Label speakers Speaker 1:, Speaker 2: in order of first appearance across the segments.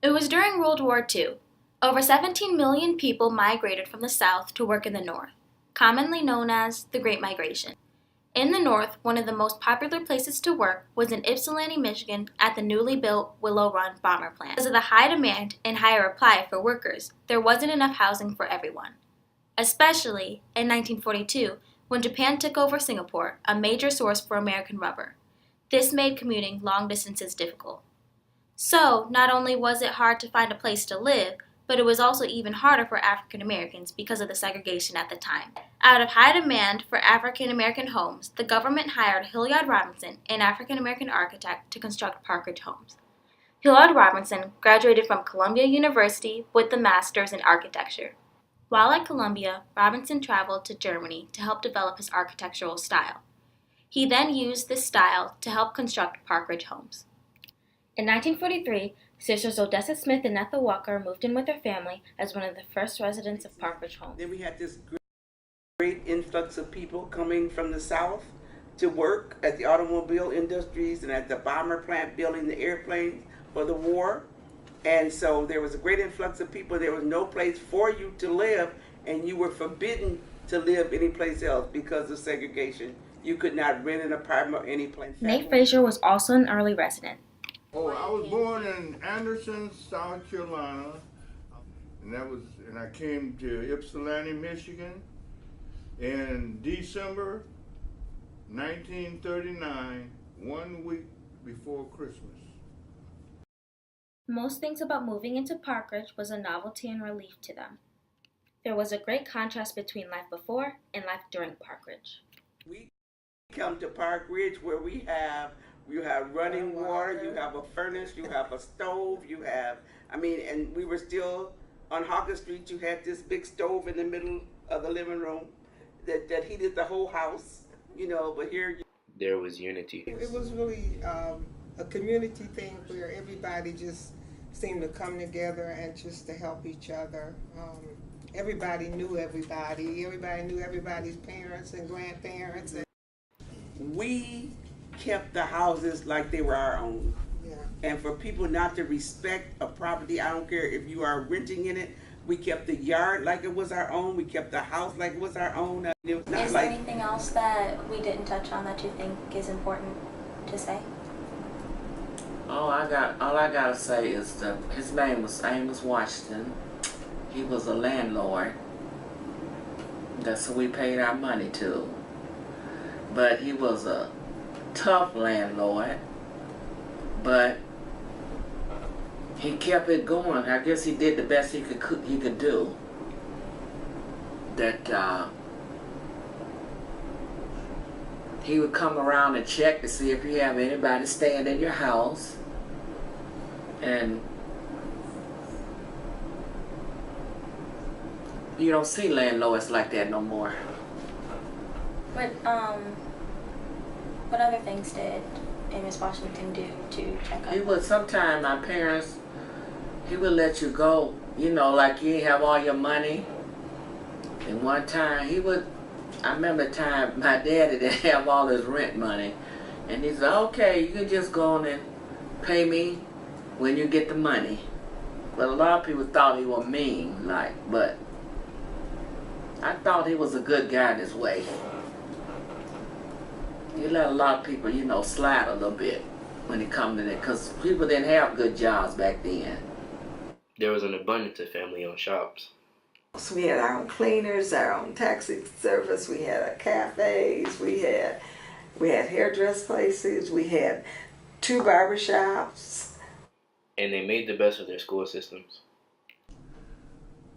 Speaker 1: It was during World War II. Over 17 million people migrated from the South to work in the North, commonly known as the Great Migration. In the North, one of the most popular places to work was in Ypsilanti, Michigan, at the newly built Willow Run bomber plant. Because of the high demand and higher supply for workers, there wasn't enough housing for everyone. Especially in 1942, when Japan took over Singapore, a major source for American rubber. This made commuting long distances difficult. So, not only was it hard to find a place to live, but it was also even harder for African Americans because of the segregation at the time. Out of high demand for African American homes, the government hired Hilliard Robinson, an African American architect, to construct Parkridge homes. Hilliard Robinson graduated from Columbia University with a master's in architecture. While at Columbia, Robinson traveled to Germany to help develop his architectural style. He then used this style to help construct Parkridge homes. In 1943, sisters Odessa Smith and Ethel Walker moved in with their family as one of the first residents of Parkridge homes.
Speaker 2: Then we had this great influx of people coming from the South to work at the automobile industries and at the bomber plant building the airplanes for the war. And so there was a great influx of people. There was no place for you to live, and you were forbidden to live anyplace else because of segregation. You could not rent an apartment or any place.
Speaker 1: Nate Frazier was also an early resident.
Speaker 3: Oh, I was born in Anderson, South Carolina, and I came to Ypsilanti, Michigan in December 1939, 1 week before Christmas.
Speaker 1: Most things about moving into Parkridge was a novelty and relief to them. There was a great contrast between life before and life during Parkridge.
Speaker 2: We come to Parkridge where you have running water, you have a furnace, you have a stove, and we were still on Hawkins Street. You had this big stove in the middle of the living room that heated the whole house, but here
Speaker 4: there was unity.
Speaker 5: It was really a community thing where everybody just seemed to come together and just to help each other. Everybody knew everybody. Everybody knew everybody's parents and grandparents.
Speaker 2: We kept the houses like they were our own.
Speaker 5: Yeah.
Speaker 2: And for people not to respect a property, I don't care if you are renting in it, we kept the yard like it was our own. We kept the house like it was our own. It was not
Speaker 1: Is there anything else that we didn't touch on that you think is important to say?
Speaker 6: All I gotta say is his name was Amos Washington. He was a landlord. That's who we paid our money to. But he was a tough landlord. But he kept it going. I guess he did the best he could do. That he would come around and check to see if you have anybody staying in your house. And you don't see landlords like that no more.
Speaker 1: What other things did Amos Washington do to check up?
Speaker 6: He would sometimes, my parents, he would let you go, like you didn't have all your money. And one time I remember the time my daddy didn't have all his rent money. And he said, okay, you can just go on and pay me when you get the money. But a lot of people thought he was mean, but I thought he was a good guy this way. He let a lot of people, slide a little bit when it come to that, because people didn't have good jobs back then.
Speaker 4: There was an abundance of family-owned shops.
Speaker 7: So we had our own cleaners, our own taxi service, we had cafes, we had hairdress places, we had 2 barbershops.
Speaker 4: And they made the best of their school systems.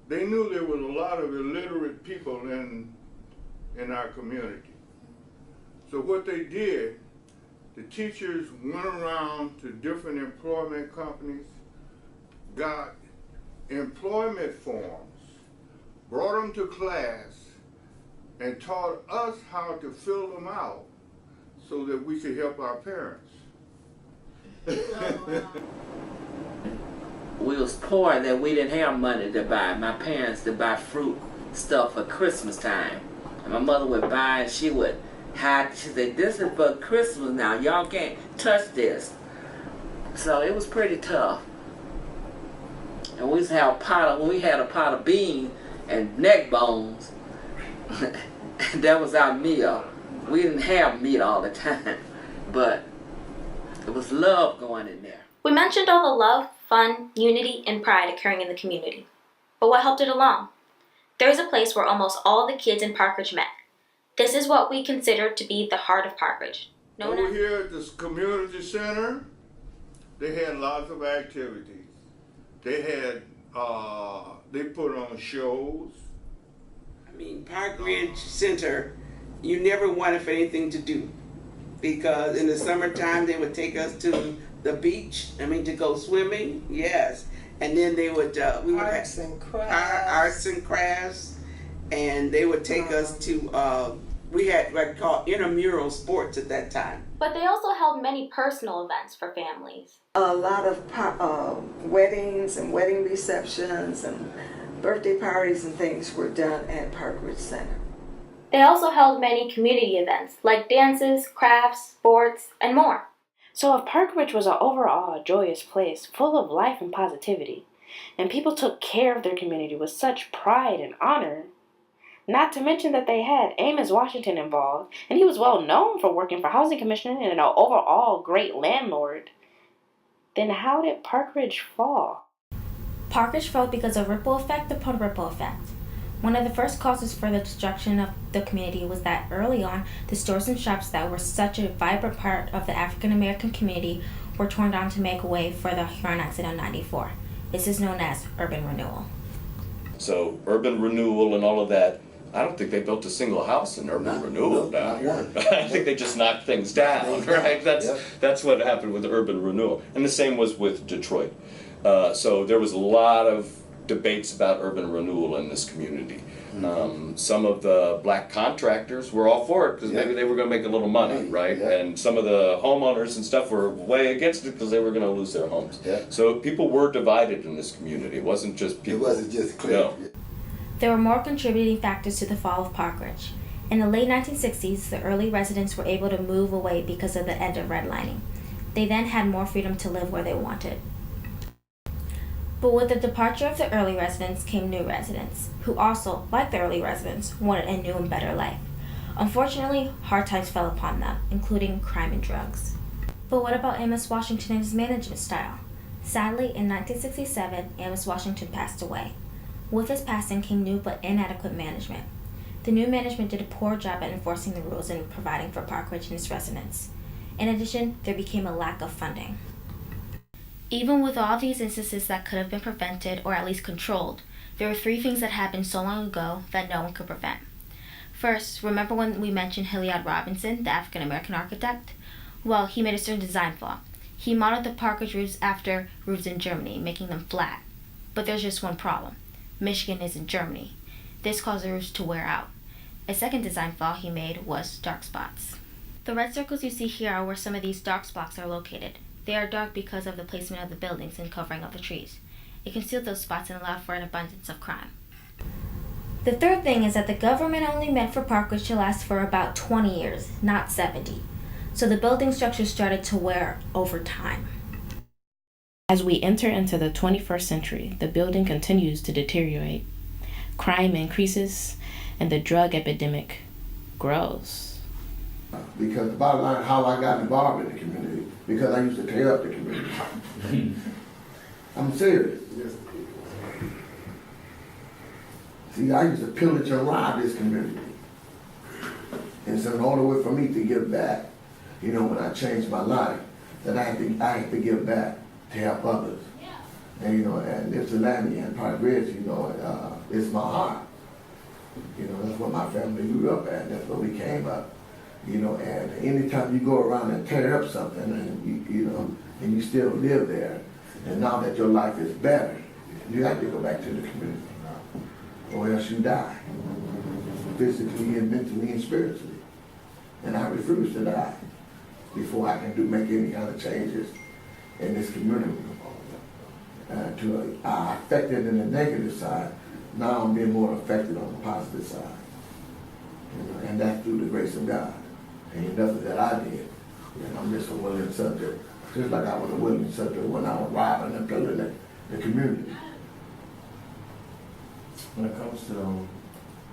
Speaker 3: They knew there was a lot of illiterate people in our community. So what they did, the teachers went around to different employment companies, got employment forms, brought them to class, and taught us how to fill them out so that we could help our parents.
Speaker 1: Oh, wow.
Speaker 6: We was poor that we didn't have money to buy. My parents to buy fruit stuff for Christmas time. And my mother would buy and she would hide. She said, "This is for Christmas now. Y'all can't touch this." So it was pretty tough. And we used to have a pot of, when we had a pot of beans and neck bones, that was our meal. We didn't have meat all the time, but it was love going in there.
Speaker 1: We mentioned all the love, fun, unity, and pride occurring in the community. But what helped it along? There is a place where almost all the kids in Parkridge met. This is what we consider to be the heart of Parkridge.
Speaker 3: Over here at this community center, they had lots of activities. They had, they put on shows.
Speaker 2: I mean, Parkridge Center, you never wanted for anything to do, because in the summertime they would take us to the beach. To go swimming, yes, and then they would we would
Speaker 5: Arts
Speaker 2: have
Speaker 5: and crafts.
Speaker 2: arts and crafts, and they would take us to. We had what called intramural sports at that time.
Speaker 1: But they also held many personal events for families.
Speaker 7: A lot of weddings and wedding receptions and birthday parties and things were done at Parkridge Center.
Speaker 1: They also held many community events like dances, crafts, sports, and more.
Speaker 8: So if Parkridge was overall a joyous place, full of life and positivity, and people took care of their community with such pride and honor, not to mention that they had Amos Washington involved, and he was well known for working for Housing Commission and an overall great landlord, then how did Parkridge fall?
Speaker 1: Parkridge fell because of ripple effect upon ripple effect. One of the first causes for the destruction of the community was that early on, the stores and shops that were such a vibrant part of the African American community were torn down to make way for the Huron exit on 94. This is known as urban renewal.
Speaker 9: So urban renewal and all of that, I don't think they built a single house in urban renewal down here. I think they just knocked things down, right? That's what happened with urban renewal. And the same was with Detroit. So there was a lot of debates about urban renewal in this community. Some of the black contractors were all for it because maybe they were going to make a little money, right? And some of the homeowners and stuff were way against it because they were going to lose their homes. So people were divided in this community. It wasn't just people.
Speaker 10: It wasn't just clear.
Speaker 9: No.
Speaker 1: There were more contributing factors to the fall of Parkridge. In the late 1960s, the early residents were able to move away because of the end of redlining. They then had more freedom to live where they wanted. But with the departure of the early residents came new residents, who also, like the early residents, wanted a new and better life. Unfortunately, hard times fell upon them, including crime and drugs. But what about Amos Washington and his management style? Sadly, in 1967, Amos Washington passed away. With his passing came new but inadequate management. The new management did a poor job at enforcing the rules and providing for Parkridge and its residents. In addition, there became a lack of funding. Even with all these instances that could have been prevented or at least controlled, there were three things that happened so long ago that no one could prevent. First, remember when we mentioned Hilliard Robinson, the African American architect? Well, he made a certain design flaw. He modeled the Parkridge roofs after roofs in Germany, making them flat. But there's just one problem. Michigan is in Germany. This caused the roofs to wear out. A second design flaw he made was dark spots. The red circles you see here are where some of these dark spots are located. They are dark because of the placement of the buildings and covering of the trees. It concealed those spots and allowed for an abundance of crime. The third thing is that the government only meant for Parkridge to last for about 20 years, not 70. So the building structure started to wear over time.
Speaker 8: As we enter into the 21st century, the building continues to deteriorate. Crime increases, and the drug epidemic grows.
Speaker 10: Because the bottom line, how I got involved in the community, because I used to tear up the community. I'm serious. See, I used to pillage and rob this community. And so in order way for me to give back, when I changed my life, that I had to give back to help others. And and Ypsilanti and Parkridge, it's my heart. That's what my family grew up at. That's where we came up. And anytime you go around and tear up something, and and you still live there, and now that your life is better, you have to go back to the community, or else you die, physically and mentally and spiritually. And I refuse to die before I can make any kind of changes in this community. Affected in the negative side, now I'm being more affected on the positive side. And that's through the grace of God. Ain't nothing that I did. And I'm just a willing subject. Just like I was a willing subject when I was robbing and killing the community.
Speaker 11: When it comes to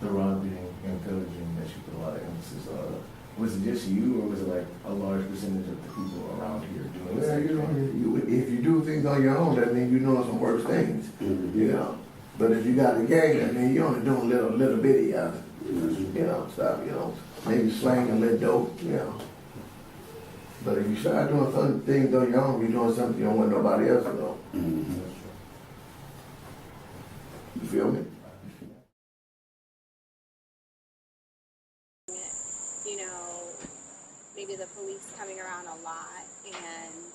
Speaker 11: the robbing and pillaging that you put a lot of emphasis on, was it just you, or was it like a large percentage of the people around here doing the same thing?
Speaker 10: If you do things on your own, that means you know some worse things, you know. But if you got a gang, that means you're only doing little bitty, stuff, maybe slang a little dope, But if you start doing some things on your own, you're doing something you don't want nobody else to know. You feel me?
Speaker 12: Maybe the police coming around a lot and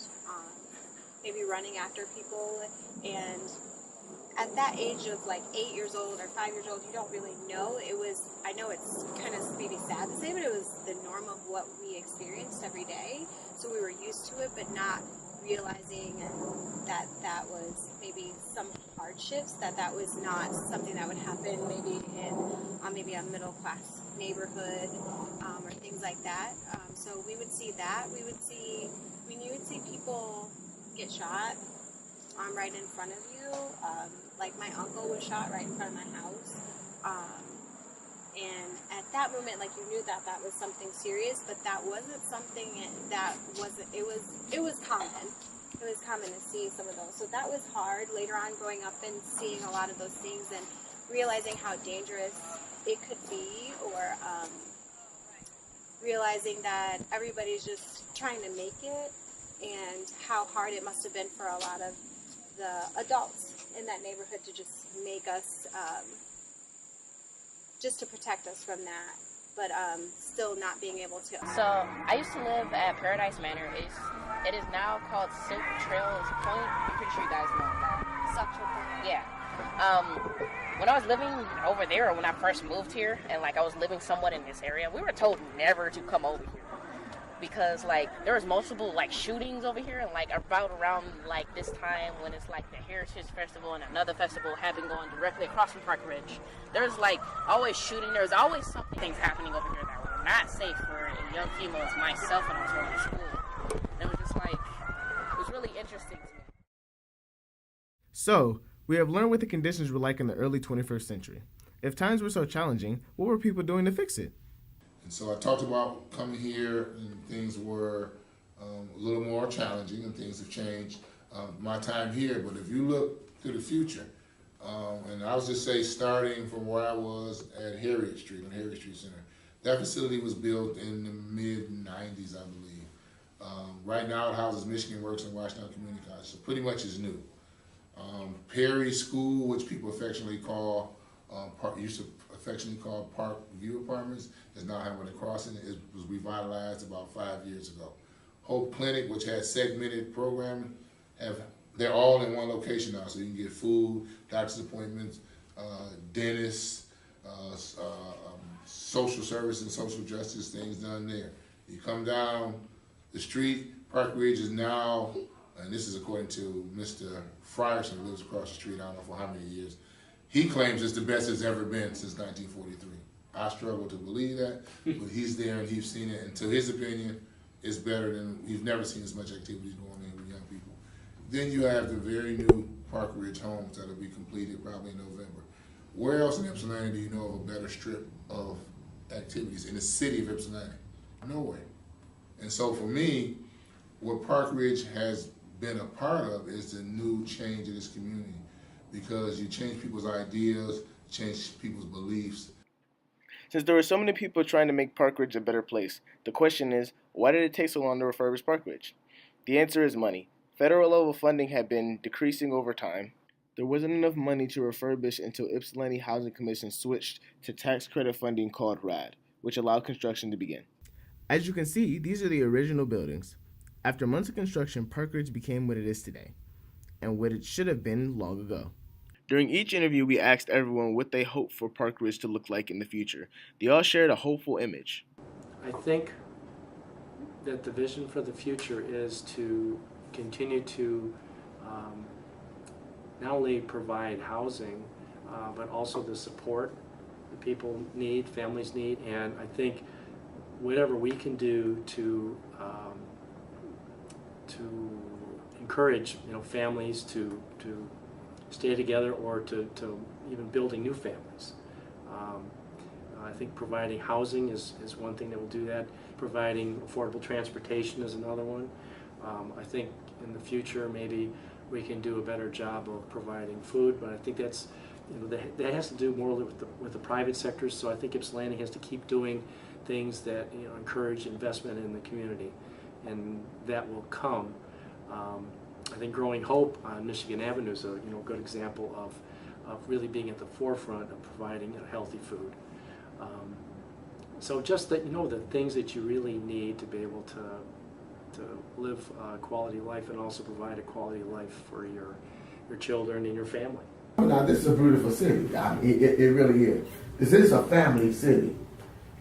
Speaker 12: maybe running after people. And at that age of like 8 years old or 5 years old, you don't really know. I know it's kind of maybe sad to say, but it was the norm of what we experienced every day. So we were used to it, but not realizing that was maybe some hardships, that was not something that would happen maybe in maybe a middle class neighborhood or things like that. So we would see that. You would see people get shot right in front of you. Like my uncle was shot right in front of my house. And at that moment, like, you knew that was something serious, but that wasn't something it was common. It was common to see some of those. So that was hard later on growing up and seeing a lot of those things and realizing how dangerous it could be, or realizing that everybody's just trying to make it, and how hard it must have been for a lot of the adults in that neighborhood to just make us, just to protect us from that, but still not being able to.
Speaker 8: So I used to live at Paradise Manor. It is now called Silk Trails Point. I'm pretty sure you guys know that.
Speaker 12: Sexual point.
Speaker 8: Yeah. When I was living over there, when I first moved here, and like I was living somewhat in this area, we were told never to come over here because like there was multiple like shootings over here, and like about around like this time when it's like the Heritage Festival and another festival happened going directly across from Parkridge. There's like always shooting. There's always things happening over here that were not safe for young females, myself, when I was going to school. And it was just like, it was really interesting to me.
Speaker 13: So, we have learned what the conditions were like in the early 21st century. If times were so challenging, what were people doing to fix it?
Speaker 14: And so I talked about coming here and things were a little more challenging and things have changed my time here. But if you look to the future, and I'll just say starting from where I was at Harriet Street, on Harriet Street Center, that facility was built in the mid-90s, I believe. Right now it houses Michigan Works and Washington Community College, so pretty much is new. Perry School, which people affectionately call, used to affectionately call Park View Apartments, is now Hamilton Crossing. It was revitalized about 5 years ago. Hope Clinic, which has segmented programming, they're all in one location now, so you can get food, doctor's appointments, dentists, social service and social justice things done there. You come down the street, Parkridge is now, and this is according to Mr. Frierson, who lives across the street, I don't know for how many years, he claims it's the best it's ever been since 1943. I struggle to believe that, but he's there and he's seen it, and to his opinion, it's better than, he's never seen as much activity going in with young people. Then you have the very new Parkridge homes that'll be completed probably in November. Where else in Ypsilanti do you know of a better strip of activities in the city of Ypsilanti? Nowhere. And so for me, what Parkridge has been a part of is the new change in this community, because you change people's ideas, change people's beliefs.
Speaker 13: Since there were so many people trying to make Parkridge a better place, the question is, why did it take so long to refurbish Parkridge? The answer is money. Federal level funding had been decreasing over time. There wasn't enough money to refurbish until Ypsilanti Housing Commission switched to tax credit funding called RAD, which allowed construction to begin. As you can see, these are the original buildings. After months of construction, Parkridge became what it is today, and what it should have been long ago. During each interview, we asked everyone what they hoped for Parkridge to look like in the future. They all shared a hopeful image.
Speaker 15: I think that the vision for the future is to continue to not only provide housing, but also the support that people need, families need, and I think whatever we can do to encourage families to stay together, or to even building new families. I think providing housing is one thing that will do that. Providing affordable transportation is another one. I think in the future maybe we can do a better job of providing food, but I think that's that has to do more with the private sector. So I think Ypsilanti has to keep doing things that encourage investment in the community, and that will come. I think Growing Hope on Michigan Avenue is a good example of really being at the forefront of providing healthy food. So just that the things that you really need to be able to live a quality life, and also provide a quality life for your children and your family.
Speaker 10: Now this is a beautiful city. I mean, it really is. This is a family city.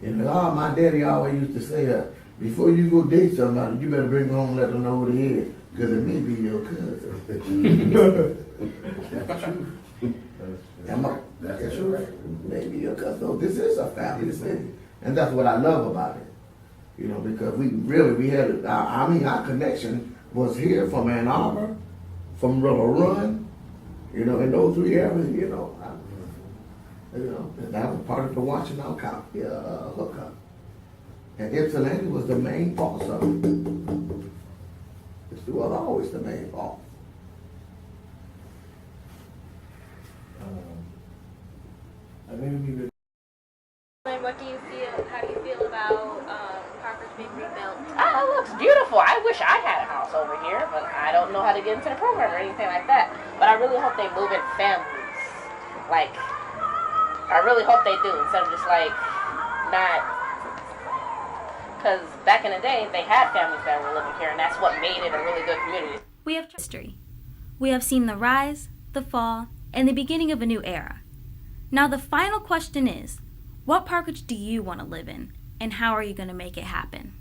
Speaker 10: My daddy always used to say that before you go date somebody, you better bring home and let them know who they is, because it may be your cousin. That's true. That's true. Maybe your cousin. So this is a family city, and that's what I love about it. Because we had our connection was here from Ann Arbor, from River Run, in those 3 areas, and that was part of the Washington County hookup. And Ypsilanti was the main boss of it. It was always the main boss.
Speaker 1: What do you feel? How do you feel about Parkridge being rebuilt?
Speaker 8: It looks beautiful. I wish I had a house over here, but I don't know how to get into the program or anything like that. But I really hope they move in families. I really hope they do, instead of just not. Because back in the day, they had families that were living here, and that's what made it a really good community.
Speaker 1: We have history. We have seen the rise, the fall, and the beginning of a new era. Now the final question is, what Parkridge do you want to live in, and how are you going to make it happen?